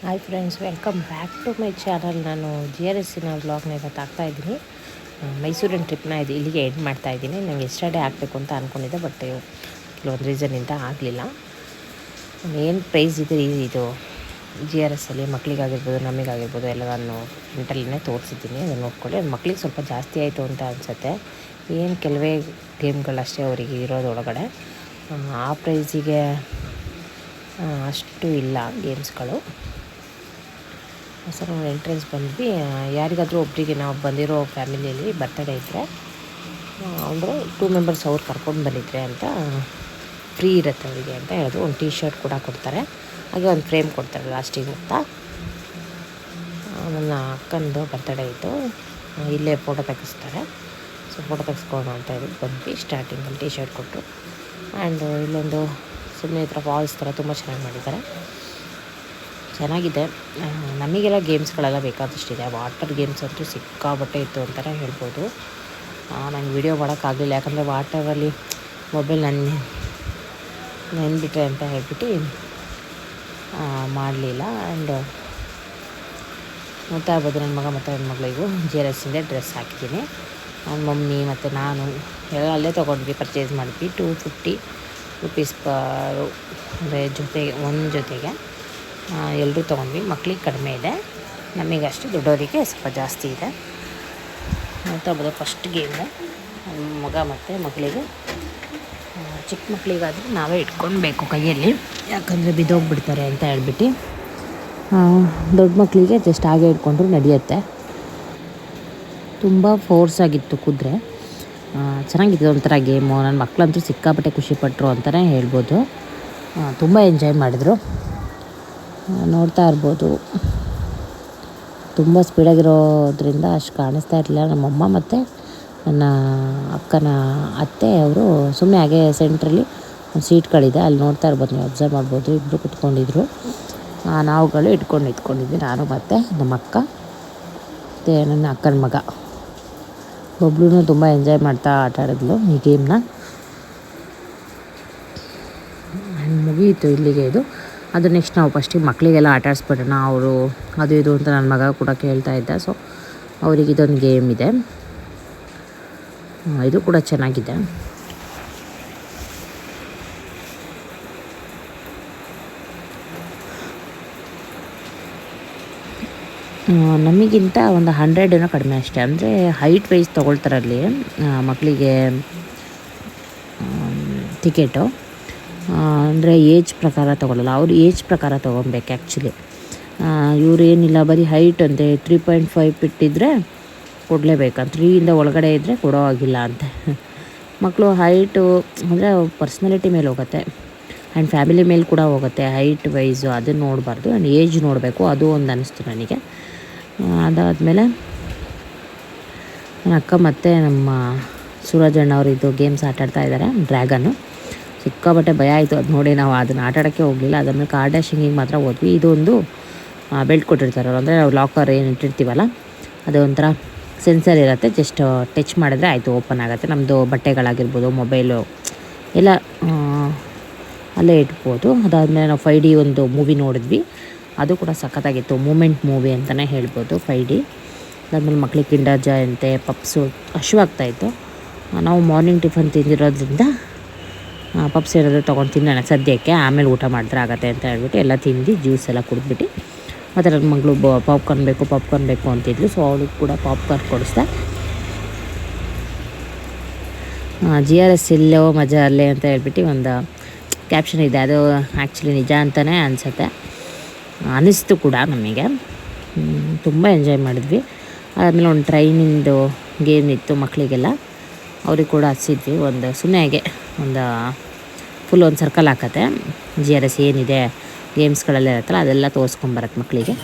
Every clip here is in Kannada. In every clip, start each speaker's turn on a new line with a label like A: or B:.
A: Hi friends, welcome back to my channel. ನಾನು GRSನ ವ್ಲಾಗ್ನ ಇವತ್ತು ಹಾಕ್ತಾಯಿದ್ದೀನಿ. ಮೈಸೂರಿನ ಟ್ರಿಪ್ನ ಇಲ್ಲಿಗೆ ಎಂಡ್ ಮಾಡ್ತಾಯಿದ್ದೀನಿ. ನನಗೆ ಎಸ್ಟರ್ಡೇ ಹಾಕಬೇಕು ಅಂತ ಅಂದ್ಕೊಂಡಿದ್ದೆ, ಬಟ್ ಕೆಲವೊಂದು ರೀಸನ್ನಿಂದ ಆಗಲಿಲ್ಲ. ಏನು ಪ್ರೈಸ್ ಇದೆ ಇದು GRSಲ್ಲಿ ಮಕ್ಕಳಿಗಾಗಿರ್ಬೋದು ನಮಗಾಗಿರ್ಬೋದು ಎಲ್ಲ ನಾನು ಫ್ರಂಟಲ್ಲೇ ತೋರಿಸಿದ್ದೀನಿ. ಅದನ್ನು ನೋಡ್ಕೊಳ್ಳಿ. ಅದು ಮಕ್ಳಿಗೆ ಸ್ವಲ್ಪ ಜಾಸ್ತಿ ಆಯಿತು ಅಂತ ಅನಿಸುತ್ತೆ. ಏನು ಕೆಲವೇ ಗೇಮ್ಗಳಷ್ಟೇ ಅವರಿಗೆ ಇರೋದೊಳಗಡೆ. ಆ ಪ್ರೈಸಿಗೆ ಅಷ್ಟು ಇಲ್ಲ ಗೇಮ್ಸ್ಗಳು. ಸರ್ ನಾವು ಎಂಟ್ರೆನ್ಸ್ ಬಂದ್ವಿ. ಯಾರಿಗಾದರೂ ಒಬ್ಬರಿಗೆ ನಾವು ಬಂದಿರೋ ಫ್ಯಾಮಿಲಿಯಲ್ಲಿ ಬರ್ತಡೇ ಇದ್ದರೆ ಅಂದರೆ 2 ಮೆಂಬರ್ಸ್ ಅವ್ರು ಕರ್ಕೊಂಡು ಬಂದಿದ್ರೆ ಅಂತ ಫ್ರೀ ಇರುತ್ತೆ ಅವರಿಗೆ ಅಂತ ಹೇಳಿದ್ರು. ಒಂದು ಟೀ ಶರ್ಟ್ ಕೂಡ ಕೊಡ್ತಾರೆ, ಹಾಗೆ ಒಂದು ಫ್ರೇಮ್ ಕೊಡ್ತಾರೆ ಲಾಸ್ಟಿಗೆ ಅಂತ. ನನ್ನ ಅಕ್ಕಂದು ಬರ್ತಡೇ ಇತ್ತು, ಇಲ್ಲೇ ಫೋಟೋ ತೆಗೆಸ್ತಾರೆ. ಸೊ ಫೋಟೋ ತೆಗೆಸ್ಕೊಂಡು ಅಂತ ಹೇಳಿ ಬಂದ್ವಿ. ಸ್ಟಾರ್ಟಿಂಗಲ್ಲಿ ಟೀ ಶರ್ಟ್ ಕೊಟ್ಟರು. ಆ್ಯಂಡ್ ಇಲ್ಲೊಂದು ಸುಮ್ಮನೆ ಈ ಥರ ಫಾಲ್ಸ್ ಥರ ತುಂಬ ಚೆನ್ನಾಗಿ ಮಾಡಿದ್ದಾರೆ, ಚೆನ್ನಾಗಿದೆ. ನಮಗೆಲ್ಲ ಗೇಮ್ಸ್ಗಳೆಲ್ಲ ಬೇಕಾದಷ್ಟಿದೆ. ವಾಟರ್ ಗೇಮ್ಸ್ ಅಂತೂ ಸಿಕ್ಕಾಬಟ್ಟೆ ಇತ್ತು ಅಂತಲೇ ಹೇಳ್ಬೋದು. ನಂಗೆ ವಿಡಿಯೋ ಮಾಡೋಕ್ಕಾಗಲಿಲ್ಲ, ಯಾಕಂದರೆ ವಾಟರಲ್ಲಿ ಮೊಬೈಲ್ ನೆನ್ಬಿಟ್ರೆ ಅಂತ ಹೇಳ್ಬಿಟ್ಟು ಮಾಡಲಿಲ್ಲ. ಆ್ಯಂಡ್ ನೋಡ್ತಾ ಇರ್ಬೋದು, ನನ್ನ ಮಗ ಮತ್ತು ನನ್ನ ಮಗಳಿಗೂ GRSಯಿಂದ ಡ್ರೆಸ್ ಹಾಕಿದ್ದೀನಿ. ನನ್ನ ಮಮ್ಮಿ ಮತ್ತು ನಾನು ಎಲ್ಲ ಅಲ್ಲೇ ತೊಗೊಂಡ್ವಿ, ಪರ್ಚೇಸ್ ಮಾಡಿದ್ವಿ. 250 ರುಪೀಸ್ ಅಂದರೆ ಒಂದು ಜೊತೆಗೆ ಎಲ್ಲರೂ ತೊಗೊಂಡ್ವಿ. ಮಕ್ಳಿಗೆ ಕಡಿಮೆ ಇದೆ, ನಮಗಷ್ಟು ದೊಡ್ಡವರಿಗೆ ಸ್ವಲ್ಪ ಜಾಸ್ತಿ ಇದೆ. ನೋಡ್ತಾ ಇರ್ಬೋದು, ಫಸ್ಟ್ ಗೇಮು ಮಗ ಮತ್ತು ಮಗಳಿಗೆ. ಚಿಕ್ಕ ಮಕ್ಕಳಿಗಾದರೆ ನಾವೇ ಇಟ್ಕೊಳ್ಬೇಕು ಕೈಯಲ್ಲಿ, ಯಾಕಂದರೆ ಬಿದ್ದೋಗ್ಬಿಡ್ತಾರೆ ಅಂತ ಹೇಳ್ಬಿಟ್ಟು. ದೊಡ್ಡ ಮಕ್ಕಳಿಗೆ ಜಸ್ಟ್ ಹಾಗೆ ಇಟ್ಕೊಂಡ್ರು ನಡೆಯುತ್ತೆ. ತುಂಬ ಫೋರ್ಸಾಗಿತ್ತು ಕುದುರೆ, ಚೆನ್ನಾಗಿತ್ತು ಒಂಥರ ಗೇಮು. ನನ್ನ ಮಕ್ಕಳಂತೂ ಸಿಕ್ಕಾಪಟ್ಟೆ ಖುಷಿಪಟ್ಟರು ಅಂತಲೇ ಹೇಳ್ಬೋದು. ತುಂಬ ಎಂಜಾಯ್ ಮಾಡಿದರು. ನೋಡ್ತಾ ಇರ್ಬೋದು, ತುಂಬ ಸ್ಪೀಡಾಗಿರೋದ್ರಿಂದ ಅಷ್ಟು ಕಾಣಿಸ್ತಾ ಇರಲಿಲ್ಲ. ನಮ್ಮಮ್ಮ ಮತ್ತು ನನ್ನ ಅಕ್ಕನ ಅತ್ತೆ ಅವರು ಸುಮ್ಮನೆ ಹಾಗೆ ಸೆಂಟ್ರಲ್ಲಿ ಒಂದು ಸೀಟ್ಗಳಿದೆ, ಅಲ್ಲಿ ನೋಡ್ತಾ ಇರ್ಬೋದು, ನೀವು ಅಬ್ಸರ್ವ್ ಮಾಡ್ಬೋದು. ಇಬ್ಬರು ಕುತ್ಕೊಂಡಿದ್ರು, ನಾವುಗಳು ಇಟ್ಕೊಂಡಿದ್ವಿ, ನಾನು ಮತ್ತು ನಮ್ಮ ಅಕ್ಕ ಮತ್ತು ನನ್ನ ಅಕ್ಕನ ಮಗ. ಒಬ್ಳು ತುಂಬ ಎಂಜಾಯ್ ಮಾಡ್ತಾ ಆಟ ಆಡಿದ್ಲು ಈ ಗೇಮ್ನ. ಮುಗಿಯಿತು ಇಲ್ಲಿಗೆ ಇದು. ಅದು ನೆಕ್ಸ್ಟ್ ನಾವು ಫಸ್ಟಿಗೆ ಮಕ್ಕಳಿಗೆಲ್ಲ ಆಟ ಆಡಿಸ್ಬಿಡೋಣ, ಅವರು ಅದು ಇದು ಅಂತ ನನ್ನ ಮಗ ಕೂಡ ಕೇಳ್ತಾ ಇದ್ದ. ಸೊ ಅವ್ರಿಗೆ ಇದೊಂದು ಗೇಮ್ ಇದೆ, ಇದು ಕೂಡ ಚೆನ್ನಾಗಿದೆ. ನಮಗಿಂತ ಒಂದು 100 ಏನೋ ಕಡಿಮೆ ಅಷ್ಟೇ. ಅಂದರೆ ಹೈಟ್ ವೈಸ್ ತೊಗೊಳ್ತಾರಲ್ಲಿ ಮಕ್ಕಳಿಗೆ ಟಿಕೆಟು. ಅಂದರೆ ಏಜ್ ಪ್ರಕಾರ ತೊಗೊಳ್ಳಲ್ಲ, ಅವ್ರು ಏಜ್ ಪ್ರಕಾರ ತೊಗೊಬೇಕು ಆ್ಯಕ್ಚುಲಿ. ಇವ್ರು ಏನಿಲ್ಲ, ಬರೀ ಹೈಟ್ ಅಂತೆ 3.5 ಇಟ್ಟಿದ್ರೆ ಕೊಡಲೇಬೇಕಂತ, 3ಇಂದ ಒಳಗಡೆ ಇದ್ದರೆ ಕೊಡೋ ಆಗಿಲ್ಲ ಅಂತೆ. ಮಕ್ಕಳು ಹೈಟು ಅಂದರೆ ಪರ್ಸ್ನಾಲಿಟಿ ಮೇಲೆ ಹೋಗುತ್ತೆ ಆ್ಯಂಡ್ ಫ್ಯಾಮಿಲಿ ಮೇಲೆ ಕೂಡ ಹೋಗುತ್ತೆ. ಹೈಟ್ ವೈಸು ಅದನ್ನು ನೋಡಬಾರ್ದು, ಆ್ಯಂಡ್ ಏಜ್ ನೋಡಬೇಕು, ಅದು ಒಂದು ಅನ್ನಿಸ್ತು ನನಗೆ. ಅದಾದಮೇಲೆ ನನ್ನ ಅಕ್ಕ ಮತ್ತು ನಮ್ಮ ಸೂರಜಣ್ಣ ಅವರು ಇದು ಗೇಮ್ಸ್ ಆಟಾಡ್ತಾ ಇದ್ದಾರೆ. ಡ್ರ್ಯಾಗನ್ನು ಸಿಕ್ಕಾಬಟ್ಟೆ ಭಯ ಆಯಿತು ಅದು ನೋಡಿ. ನಾವು ಅದನ್ನು ಆಟ ಆಡೋಕ್ಕೆ ಹೋಗಲಿಲ್ಲ. ಅದಾದಮೇಲೆ ಕಾರ್ ಡ್ಯಾಶಿಂಗಿಗೆ ಮಾತ್ರ ಹೋದ್ವಿ. ಇದೊಂದು ಬೆಲ್ಟ್ ಕೊಟ್ಟಿರ್ತಾರೆ ಅವರು, ಅಂದರೆ ನಾವು ಲಾಕರ್ ಏನು ಇಟ್ಟಿರ್ತೀವಲ್ಲ, ಅದು ಒಂಥರ ಸೆನ್ಸರ್ ಇರುತ್ತೆ. ಜಸ್ಟ್ ಟಚ್ ಮಾಡಿದ್ರೆ ಆಯಿತು, ಓಪನ್ ಆಗುತ್ತೆ. ನಮ್ಮದು ಬಟ್ಟೆಗಳಾಗಿರ್ಬೋದು, ಮೊಬೈಲು ಎಲ್ಲ ಅಲ್ಲೇ ಇಟ್ಬೋದು. ಅದಾದಮೇಲೆ ನಾವು 5D ಒಂದು ಮೂವಿ ನೋಡಿದ್ವಿ, ಅದು ಕೂಡ ಸಖತ್ತಾಗಿತ್ತು. ಮೂಮೆಂಟ್ ಮೂವಿ ಅಂತಲೇ ಹೇಳ್ಬೋದು 5D. ಅದಾದಮೇಲೆ ಮಕ್ಕಳಿಗೆ ಕಿಂಡರ್ ಜಾಯ್ ಅಂತೆ, ಪಪ್ಸು ಹಸಿವಾಗ್ತಾಯಿತ್ತು. ನಾವು ಮಾರ್ನಿಂಗ್ ಟಿಫನ್ ತಿಂದಿರೋದ್ರಿಂದ ಪಪ್ಸ್ ಏನಾದರೂ ತೊಗೊಂಡು ತಿನ್ನೋಣ ಸದ್ಯಕ್ಕೆ, ಆಮೇಲೆ ಊಟ ಮಾಡಿದ್ರೆ ಆಗುತ್ತೆ ಅಂತ ಹೇಳ್ಬಿಟ್ಟು ಎಲ್ಲ ತಿಂದು ಜ್ಯೂಸ್ ಎಲ್ಲ ಕುಡಿದ್ಬಿಟ್ಟು. ಮತ್ತು ನನ್ನ ಮಗಳು ಪಾಪ್ಕಾರ್ನ್ ಬೇಕು ಅಂತಿದ್ಲು. ಸೊ ಅವಳಿಗೆ ಕೂಡ ಪಾಪ್ಕಾರ್ನ್ ಕೊಡಿಸ್ದೆ. GRS ಇಲ್ಲೋ ಮಜಾ ಅಲ್ಲೇ ಅಂತ ಹೇಳ್ಬಿಟ್ಟು ಒಂದು ಕ್ಯಾಪ್ಷನ್ ಇದೆ, ಅದು ಆ್ಯಕ್ಚುಲಿ ನಿಜ ಅಂತಲೇ ಅನಿಸುತ್ತೆ, ಅನ್ನಿಸ್ತು ಕೂಡ ನಮಗೆ. ತುಂಬ ಎಂಜಾಯ್ ಮಾಡಿದ್ವಿ. ಆದಮೇಲೆ ಒಂದು ಟ್ರೈನಿಂದು ಗೇಮ್ ಇತ್ತು ಮಕ್ಕಳಿಗೆಲ್ಲ, ಅವ್ರಿಗೆ ಕೂಡ ಹಚ್ಚಿದ್ವಿ. ಒಂದು ಸುಮ್ಮನೆ ಹಾಗೆ ಒಂದು ಫುಲ್ ಒಂದು ಸರ್ಕಲ್ ಹಾಕತ್ತೆ. GRS ಏನಿದೆ ಗೇಮ್ಸ್ಗಳೆಲ್ಲ ಇರುತ್ತಲ್ಲ ಅದೆಲ್ಲ ತೋರಿಸ್ಕೊಂಬರತ್ತೆ ಮಕ್ಕಳಿಗೆ.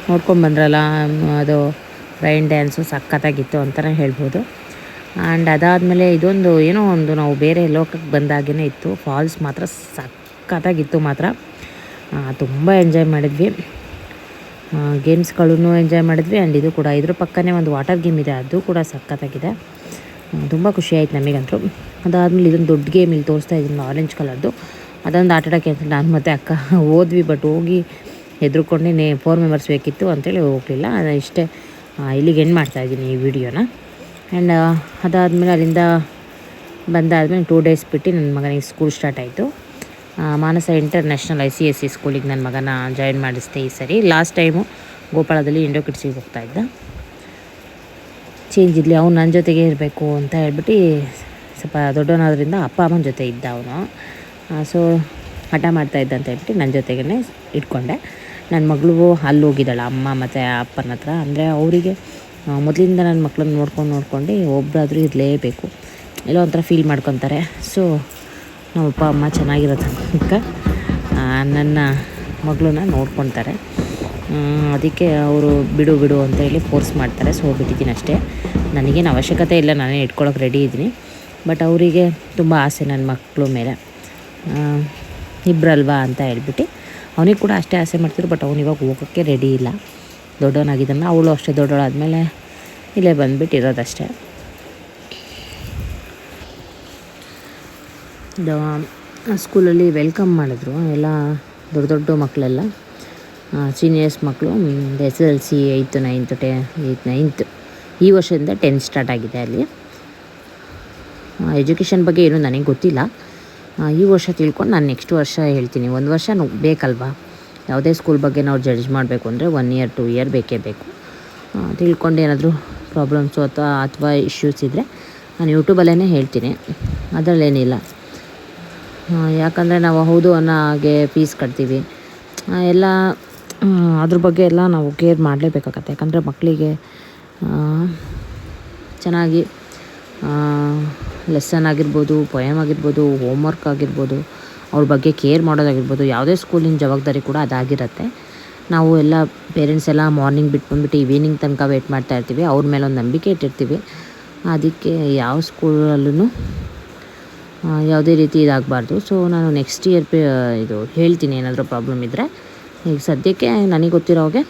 A: ನೋಡ್ಕೊಂಡು ಬಂದ್ರಲ್ಲ, ಅದು ರೈನ್ ಡ್ಯಾನ್ಸು ಸಖತ್ತಾಗಿತ್ತು ಅಂತಲೇ ಹೇಳ್ಬೋದು. ಆ್ಯಂಡ್ ಅದಾದಮೇಲೆ ಇದೊಂದು ಏನೋ ಒಂದು ನಾವು ಬೇರೆ ಲೋಕಕ್ಕೆ ಬಂದಾಗೇ ಇತ್ತು. ಫಾಲ್ಸ್ ಮಾತ್ರ ಸಖತ್ತಾಗಿತ್ತು ಮಾತ್ರ. ತುಂಬ ಎಂಜಾಯ್ ಮಾಡಿದ್ವಿ. ಗೇಮ್ಸ್ಗಳೂ ಎಂಜಾಯ್ ಮಾಡಿದ್ವಿ. ಆ್ಯಂಡ್ ಇದು ಕೂಡ ಇದ್ರ ಪಕ್ಕನೇ ಒಂದು ವಾಟರ್ ಗೇಮ್ ಇದೆ, ಅದು ಕೂಡ ಸಖತ್ತಾಗಿದೆ. ತುಂಬ ಖುಷಿ ಆಯ್ತು ನಮಗಂತೂ. ಅದಾದಮೇಲೆ ಇದೊಂದು ದೊಡ್ಡ ಗೇಮ್ ಇಲ್ಲಿ ತೋರಿಸ್ತಾ ಇದ್ದೀನಿ, ಆರೆಂಜ್ ಕಲರ್ದು. ಅದೊಂದು ಆಟಾಡೋಕ್ಕೆ ಅಂತ ನಾನು ಮತ್ತು ಅಕ್ಕ ಹೋದ್ವಿ. ಬಟ್ ಹೋಗಿ ಹೆದ್ರುಕೊಂಡೆ 4 ಮೆಂಬರ್ಸ್ ಬೇಕಿತ್ತು ಅಂತೇಳಿ ಹೋಗಲಿಲ್ಲ. ಇಷ್ಟೇ ಇಲ್ಲಿಗೆ ಎಂಡ್ ಮಾಡ್ತಾಯಿದ್ದೀನಿ ಈ ವಿಡಿಯೋನ. ಆ್ಯಂಡ್ ಅದಾದಮೇಲೆ ಅಲ್ಲಿಂದ ಬಂದಾದಮೇಲೆ 2 ಡೇಸ್ ಬಿಟ್ಟು ನನ್ನ ಮಗನಿಗೆ ಸ್ಕೂಲ್ ಸ್ಟಾರ್ಟ್ ಆಯಿತು. ಮಾನಸ ಇಂಟರ್ನ್ಯಾಷನಲ್ ICSE ಸ್ಕೂಲಿಗೆ ನನ್ನ ಮಗನ ಜಾಯಿನ್ ಮಾಡಿಸ್ದೆ ಈ ಸರಿ. ಲಾಸ್ಟ್ ಟೈಮು ಗೋಪಾಳದಲ್ಲಿ ಇಂಡೋ ಕಿಡ್ಸಿಗೆ ಹೋಗ್ತಾಯಿದ್ದ. ಚೇಂಜ್ ಇರಲಿ, ಅವ್ನು ನನ್ನ ಜೊತೆಗೆ ಇರಬೇಕು ಅಂತ ಹೇಳ್ಬಿಟ್ಟು ಸ್ವಲ್ಪ ದೊಡ್ಡವನಾದ್ರಿಂದ ಅಪ್ಪ ಅಮ್ಮನ ಜೊತೆ ಇದ್ದ ಅವನು. ಸೊ ಹಠ ಮಾಡ್ತಾಯಿದ್ದ ಅಂತ ಹೇಳ್ಬಿಟ್ಟು ನನ್ನ ಜೊತೆಗೇ ಇಟ್ಕೊಂಡೆ. ನನ್ನ ಮಗಳು ಅಲ್ಲಿ ಹೋಗಿದ್ದಾಳೆ ಅಮ್ಮ ಮತ್ತು ಅಪ್ಪನ ಹತ್ರ. ಅಂದರೆ ಅವರಿಗೆ ಮೊದಲಿಂದ ನನ್ನ ಮಕ್ಕಳನ್ನ ನೋಡ್ಕೊಂಡು ಒಬ್ಬರಾದ್ರೂ ಇರಲೇಬೇಕು, ಎಲ್ಲೋ ಒಂಥರ ಫೀಲ್ ಮಾಡ್ಕೊತಾರೆ. ಸೊ ನಮ್ಮ ಅಪ್ಪ ಅಮ್ಮ ಚೆನ್ನಾಗಿರೋ ತನಕ ನನ್ನ ಮಗಳನ್ನ ನೋಡ್ಕೊತಾರೆ. ಅದಕ್ಕೆ ಅವರು ಬಿಡು ಅಂತ ಹೇಳಿ ಫೋರ್ಸ್ ಮಾಡ್ತಾರೆ. ಸೊ ಬಿಟ್ಟಿದ್ದೀನಿ ಅಷ್ಟೇ. ನನಗೇನು ಅವಶ್ಯಕತೆ ಇಲ್ಲ, ನಾನೇ ಇಟ್ಕೊಳ್ಳೋಕೆ ರೆಡಿ ಇದ್ದೀನಿ. ಬಟ್ ಅವರಿಗೆ ತುಂಬ ಆಸೆ ನನ್ನ ಮಕ್ಕಳು ಮೇಲೆ, ಇಬ್ಬರಲ್ವಾ ಅಂತ ಹೇಳ್ಬಿಟ್ಟು ಅವನಿಗೆ ಕೂಡ ಅಷ್ಟೇ ಆಸೆ ಮಾಡ್ತಿದ್ರು. ಬಟ್ ಅವ್ನು ಇವಾಗ ಹೋಗೋಕ್ಕೆ ರೆಡಿ ಇಲ್ಲ, ದೊಡ್ಡವನಾಗಿದ್ದಾನೆ. ಅವಳು ಅಷ್ಟೇ ದೊಡ್ಡವಳಾದಮೇಲೆ ಇಲ್ಲೇ ಬಂದುಬಿಟ್ಟು ಇರೋದಷ್ಟೇ. ಸ್ಕೂಲಲ್ಲಿ ವೆಲ್ಕಮ್ ಮಾಡಿದ್ರು ಎಲ್ಲ ದೊಡ್ಡ ಮಕ್ಕಳೆಲ್ಲ, ಸೀನಿಯರ್ಸ್ ಮಕ್ಕಳು. SSLC 8th 9th ಈ ವರ್ಷದಿಂದ 10th ಸ್ಟಾರ್ಟ್ ಆಗಿದೆ ಅಲ್ಲಿ. ಎಜುಕೇಷನ್ ಬಗ್ಗೆ ಏನೂ ನನಗೆ ಗೊತ್ತಿಲ್ಲ. ಈ ವರ್ಷ ತಿಳ್ಕೊಂಡು ನಾನು ನೆಕ್ಸ್ಟ್ ವರ್ಷ ಹೇಳ್ತೀನಿ. 1 ವರ್ಷ ಬೇಕಲ್ವಾ, ಯಾವುದೇ ಸ್ಕೂಲ್ ಬಗ್ಗೆ ನಾವು ಜಡ್ಜ್ ಮಾಡಬೇಕು ಅಂದರೆ 1 year 2 year ಬೇಕೇ ಬೇಕು. ತಿಳ್ಕೊಂಡು ಏನಾದರೂ ಪ್ರಾಬ್ಲಮ್ಸು ಅಥವಾ ಇಶ್ಯೂಸ್ ಇದ್ದರೆ ನಾನು ಯೂಟ್ಯೂಬಲ್ಲೇ ಹೇಳ್ತೀನಿ, ಅದರಲ್ಲೇನಿಲ್ಲ. ಯಾಕಂದರೆ ನಾವು ಹೌದು ಅನ್ನೋ ಹಾಗೆ ಫೀಸ್ ಕಟ್ತೀವಿ ಎಲ್ಲ, ಅದ್ರ ಬಗ್ಗೆ ಎಲ್ಲ ನಾವು ಕೇರ್ ಮಾಡಲೇಬೇಕಾಗತ್ತೆ. ಯಾಕಂದರೆ ಮಕ್ಕಳಿಗೆ ಚೆನ್ನಾಗಿ ಲೆಸನ್ ಆಗಿರ್ಬೋದು, ಪೊಯಮ್ ಆಗಿರ್ಬೋದು, ಹೋಮ್ವರ್ಕ್ ಆಗಿರ್ಬೋದು, ಅವ್ರ ಬಗ್ಗೆ ಕೇರ್ ಮಾಡೋದಾಗಿರ್ಬೋದು, ಯಾವುದೇ ಸ್ಕೂಲಿನ ಜವಾಬ್ದಾರಿ ಕೂಡ ಅದಾಗಿರುತ್ತೆ. ನಾವು ಎಲ್ಲ ಪೇರೆಂಟ್ಸ್ ಎಲ್ಲ ಮಾರ್ನಿಂಗ್ ಬಿಟ್ಟು ಬಂದುಬಿಟ್ಟು ಈವ್ನಿಂಗ್ ತನಕ ವೇಟ್ ಮಾಡ್ತಾಯಿರ್ತೀವಿ. ಅವ್ರ ಮೇಲೆ ಒಂದು ನಂಬಿಕೆ ಇಟ್ಟಿರ್ತೀವಿ. ಅದಕ್ಕೆ ಯಾವ ಸ್ಕೂಲಲ್ಲೂ ಯಾವುದೇ ರೀತಿ ಇದಾಗಬಾರ್ದು. ಸೊ ನಾನು ನೆಕ್ಸ್ಟ್ ಇಯರ್ ಇದು ಹೇಳ್ತೀನಿ ಏನಾದರೂ ಪ್ರಾಬ್ಲಮ್ ಇದ್ದರೆ. ಈಗ ಸದ್ಯಕ್ಕೆ ನನಗೆ ಗೊತ್ತಿರೋ ಹಾಗೆ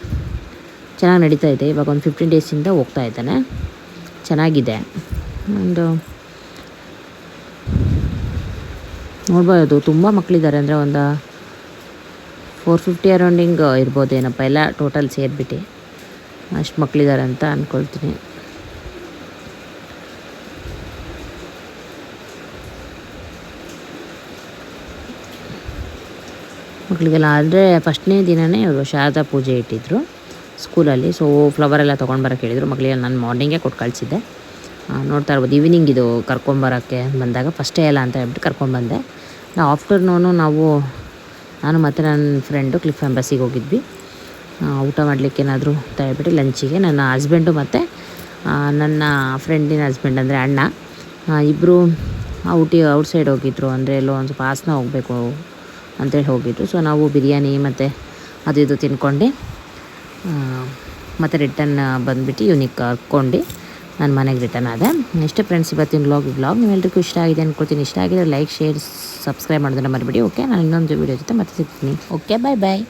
A: ಚೆನ್ನಾಗಿ ನಡೀತಾ ಇದೆ. ಇವಾಗ ಒಂದು 15 ಡೇಸಿಂದ ಹೋಗ್ತಾ ಇದ್ದಾನೆ, ಚೆನ್ನಾಗಿದೆ. ಆ್ಯಂಡ್ ನೋಡ್ಬೋದು ತುಂಬ ಮಕ್ಕಳಿದ್ದಾರೆ, ಅಂದರೆ ಒಂದು 450 ಅರೌಂಡಿಂಗ್ ಇರ್ಬೋದೇನಪ್ಪ ಎಲ್ಲ ಟೋಟಲ್ ಸೇರಿಬಿಟ್ಟು. ಅಷ್ಟು ಮಕ್ಕಳಿದ್ದಾರೆ ಅಂತ ಅಂದ್ಕೊಳ್ತೀನಿ. ಮಕ್ಕಳಿಗೆಲ್ಲ ಆದರೆ ಫಸ್ಟ್ನೇ ದಿನವೇ ಇವರು ಶಾರದಾ ಪೂಜೆ ಇಟ್ಟಿದ್ದರು ಸ್ಕೂಲಲ್ಲಿ. ಸೊ ಫ್ಲವರ್ ಎಲ್ಲ ತೊಗೊಂಡು ಬರೋಕ್ಕೆ ಹೇಳಿದರು ಮಕ್ಕಳಿಗೆ. ನಾನು ಮಾರ್ನಿಂಗೇ ಕೊಟ್ಟು ಕಳಿಸಿದ್ದೆ. ನೋಡ್ತಾ ಇರ್ಬೋದು, ಈವ್ನಿಂಗ್ ಇದು ಕರ್ಕೊಂಬರೋಕ್ಕೆ ಬಂದಾಗ ಫಸ್ಟೇ ಎಲ್ಲ ಅಂತ ಹೇಳ್ಬಿಟ್ಟು ಕರ್ಕೊಂಬಂದೆ. ಆಫ್ಟರ್ನೂನು ನಾನು ಮತ್ತು ನನ್ನ ಫ್ರೆಂಡು ಕ್ಲಿಫ್ ಎಂಬಸಿಗೆ ಹೋಗಿದ್ವಿ ಊಟ ಮಾಡಲಿಕ್ಕೆ ಏನಾದರೂ ಅಂತ ಹೇಳ್ಬಿಟ್ಟು ಲಂಚಿಗೆ. ನನ್ನ ಹಸ್ಬೆಂಡು ಮತ್ತು ನನ್ನ ಫ್ರೆಂಡಿನ ಹಸ್ಬೆಂಡ್ ಅಂದರೆ ಅಣ್ಣ ಇಬ್ಬರು ಔಟ್ಸೈಡ್ ಹೋಗಿದ್ರು. ಅಂದರೆ ಎಲ್ಲೋ ಒಂದು ಸ್ವಲ್ಪ ಹಾಸನ ಹೋಗಬೇಕು ಅಂತೇಳಿ ಹೋಗಿದ್ರು. ಸೊ ನಾವು ಬಿರಿಯಾನಿ ಮತ್ತು ಅದು ಇದು ತಿನ್ಕೊಂಡು ಮತ್ತು ರಿಟರ್ನ್ ಬಂದುಬಿಟ್ಟು ಇವನಿಗೆ ಕರ್ಕೊಂಡು ನಾನು ಮನೆಗೆ ರಿಟರ್ನ್ ಆದೆ. ಇಷ್ಟೇ ಫ್ರೆಂಡ್ಸ್ ಇವತ್ತಿನ ವ್ಲಾಗ್ ನೀವೆಲ್ಲರಿಗೂ ಇಷ್ಟ ಆಗಿದೆ ಅಂದ್ಕೊಳ್ತೀನಿ. ಇಷ್ಟ ಆಗಿದ್ರೆ ಲೈಕ್, ಶೇರ್, ಸಬ್ಸ್ಕ್ರೈಬ್ ಮಾಡೋದನ್ನು ಮರಿಬೇಡಿ. ಓಕೆ, ನಾನು ಇನ್ನೊಂದು ವೀಡಿಯೋ ಜೊತೆ ಮತ್ತೆ ಸಿಗ್ತೀನಿ. ಓಕೆ, ಬಾಯ್.